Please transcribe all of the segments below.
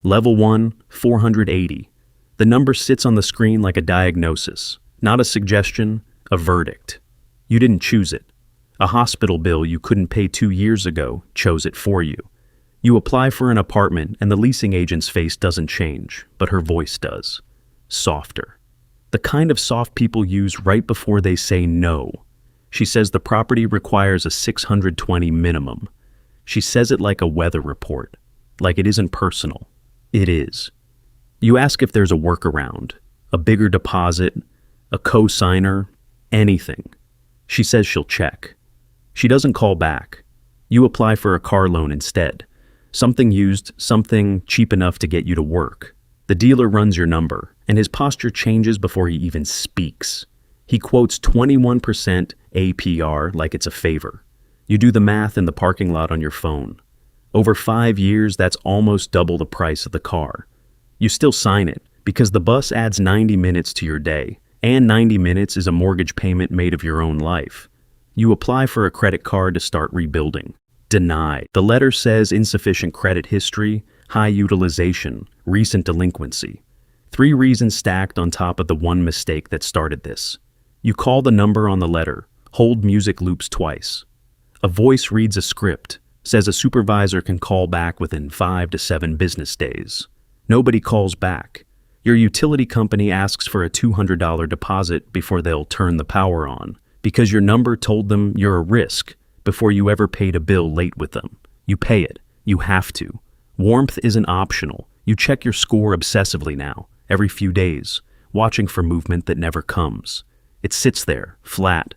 Level 1, 480. The number sits on the screen like a diagnosis, not a suggestion, a verdict. You didn't choose it. A hospital bill you couldn't pay 2 years ago chose it for you. You apply for an apartment and the leasing agent's face doesn't change, but her voice does. Softer. The kind of soft people use right before they say no. She says the property requires a 620 minimum. She says it like a weather report, like it isn't personal. It is. You ask if there's a workaround, a bigger deposit, a co-signer, anything. She says she'll check. She doesn't call back. You apply for a car loan instead. Something used, something cheap enough to get you to work. The dealer runs your number, and his posture changes before he even speaks. He quotes 21% APR like it's a favor. You do the math in the parking lot on your phone. Over 5 years, that's almost double the price of the car. You still sign it, because the bus adds 90 minutes to your day, and 90 minutes is a mortgage payment made of your own life. You apply for a credit card to start rebuilding. Denied. The letter says insufficient credit history, high utilization, recent delinquency. 3 reasons stacked on top of the one mistake that started this. You call the number on the letter, hold music loops twice. A voice reads a script, says a supervisor can call back within 5 to 7 business days. Nobody calls back. Your utility company asks for a $200 deposit before they'll turn the power on, because your number told them you're a risk before you ever paid a bill late with them. You pay it. You have to. Warmth isn't optional. You check your score obsessively now, every few days, watching for movement that never comes. It sits there, flat,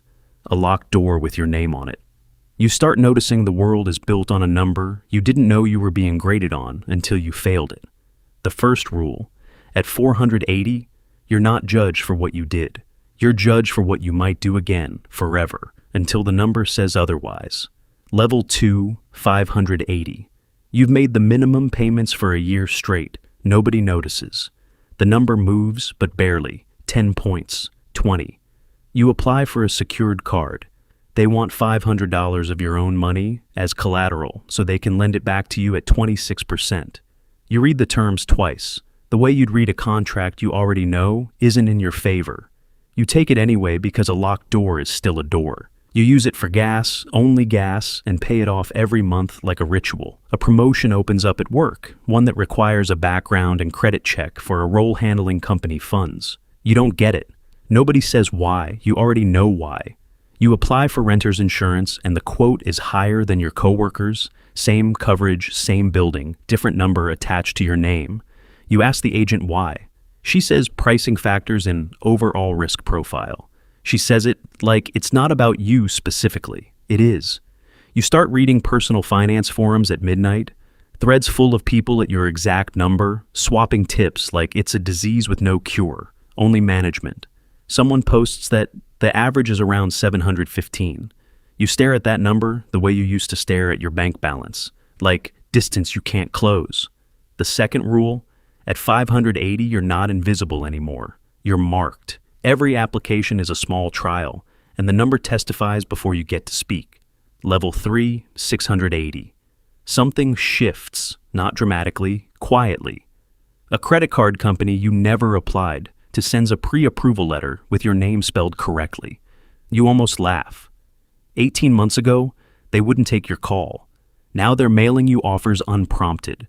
a locked door with your name on it. You start noticing the world is built on a number you didn't know you were being graded on until you failed it. The first rule, at 480, you're not judged for what you did. You're judged for what you might do again, forever, until the number says otherwise. Level 2, 580. You've made the minimum payments for a year straight. Nobody notices. The number moves, but barely. 10 points, 20. You apply for a secured card. They want $500 of your own money as collateral so they can lend it back to you at 26%. You read the terms twice. The way you'd read a contract you already know isn't in your favor. You take it anyway because a locked door is still a door. You use it for gas, only gas, and pay it off every month like a ritual. A promotion opens up at work, one that requires a background and credit check for a role-handling company funds. You don't get it. Nobody says why. You already know why. You apply for renter's insurance and the quote is higher than your coworkers, same coverage, same building, different number attached to your name. You ask the agent why. She says pricing factors in overall risk profile. She says it like it's not about you specifically. It is. You start reading personal finance forums at midnight, threads full of people at your exact number, swapping tips like it's a disease with no cure, only management. Someone posts that the average is around 715. You stare at that number the way you used to stare at your bank balance, like distance you can't close. The second rule, at 580, you're not invisible anymore. You're marked. Every application is a small trial, and the number testifies before you get to speak. Level 3, 680. Something shifts, not dramatically, quietly. A credit card company you never applied to sends a pre-approval letter with your name spelled correctly. You almost laugh. 18 months ago, they wouldn't take your call. Now they're mailing you offers unprompted.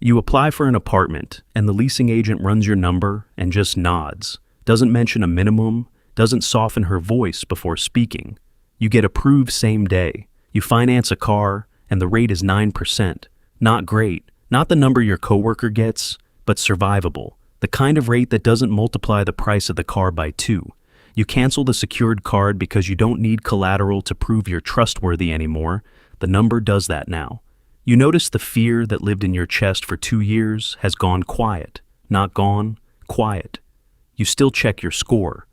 You apply for an apartment, and the leasing agent runs your number and just nods, doesn't mention a minimum, doesn't soften her voice before speaking. You get approved same day. You finance a car, and the rate is 9%. Not great, not the number your coworker gets, but survivable. The kind of rate that doesn't multiply the price of the car by 2. You cancel the secured card because you don't need collateral to prove you're trustworthy anymore. The number does that now. You notice the fear that lived in your chest for 2 years has gone quiet. Not gone, quiet. You still check your score,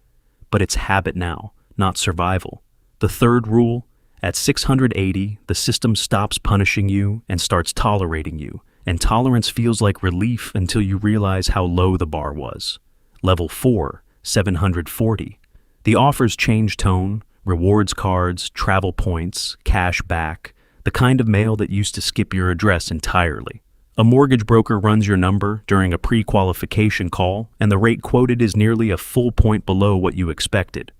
but it's habit now, not survival. The third rule, at 680, the system stops punishing you and starts tolerating you, and tolerance feels like relief until you realize how low the bar was. Level 4, 740. The offers change tone, rewards cards, travel points, cash back, the kind of mail that used to skip your address entirely. A mortgage broker runs your number during a pre-qualification call, and the rate quoted is nearly a full point below what you expected.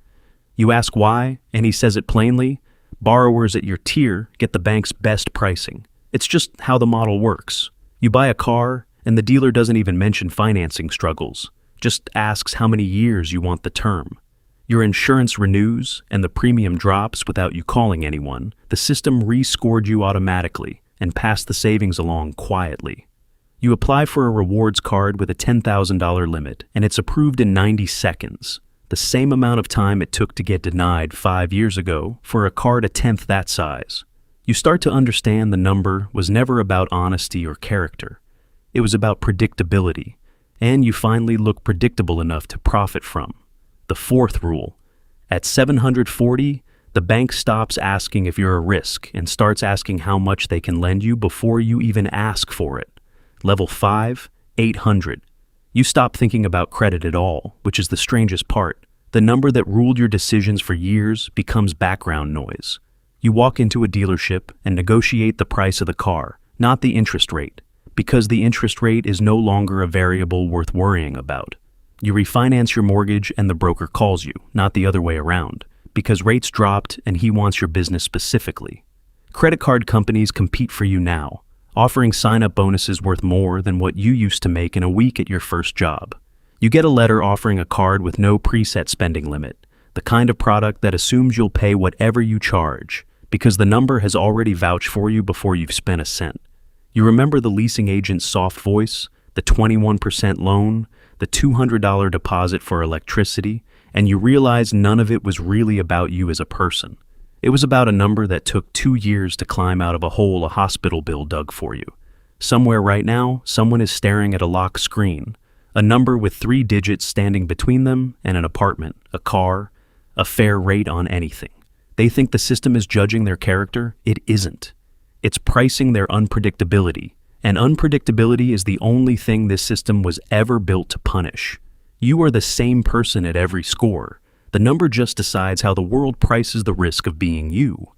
You ask why, and he says it plainly: borrowers at your tier get the bank's best pricing. It's just how the model works. You buy a car, and the dealer doesn't even mention financing struggles, just asks how many years you want the term. Your insurance renews, and the premium drops without you calling anyone. The system rescored you automatically and passed the savings along quietly. You apply for a rewards card with a $10,000 limit, and it's approved in 90 seconds, the same amount of time it took to get denied 5 years ago for a card a tenth that size. You start to understand the number was never about honesty or character. It was about predictability, and you finally look predictable enough to profit from. The fourth rule: at 740, the bank stops asking if you're a risk and starts asking how much they can lend you before you even ask for it. Level 5, 800. You stop thinking about credit at all, which is the strangest part. The number that ruled your decisions for years becomes background noise. You walk into a dealership and negotiate the price of the car, not the interest rate, because the interest rate is no longer a variable worth worrying about. You refinance your mortgage and the broker calls you, not the other way around, because rates dropped and he wants your business specifically. Credit card companies compete for you now, offering sign-up bonuses worth more than what you used to make in a week at your first job. You get a letter offering a card with no preset spending limit, the kind of product that assumes you'll pay whatever you charge, because the number has already vouched for you before you've spent a cent. You remember the leasing agent's soft voice, the 21% loan, the $200 deposit for electricity, and you realize none of it was really about you as a person. It was about a number that took 2 years to climb out of a hole a hospital bill dug for you. Somewhere right now, someone is staring at a locked screen, a number with 3 digits standing between them and an apartment, a car, a fair rate on anything. They think the system is judging their character. It isn't. It's pricing their unpredictability, and unpredictability is the only thing this system was ever built to punish. You are the same person at every score. The number just decides how the world prices the risk of being you.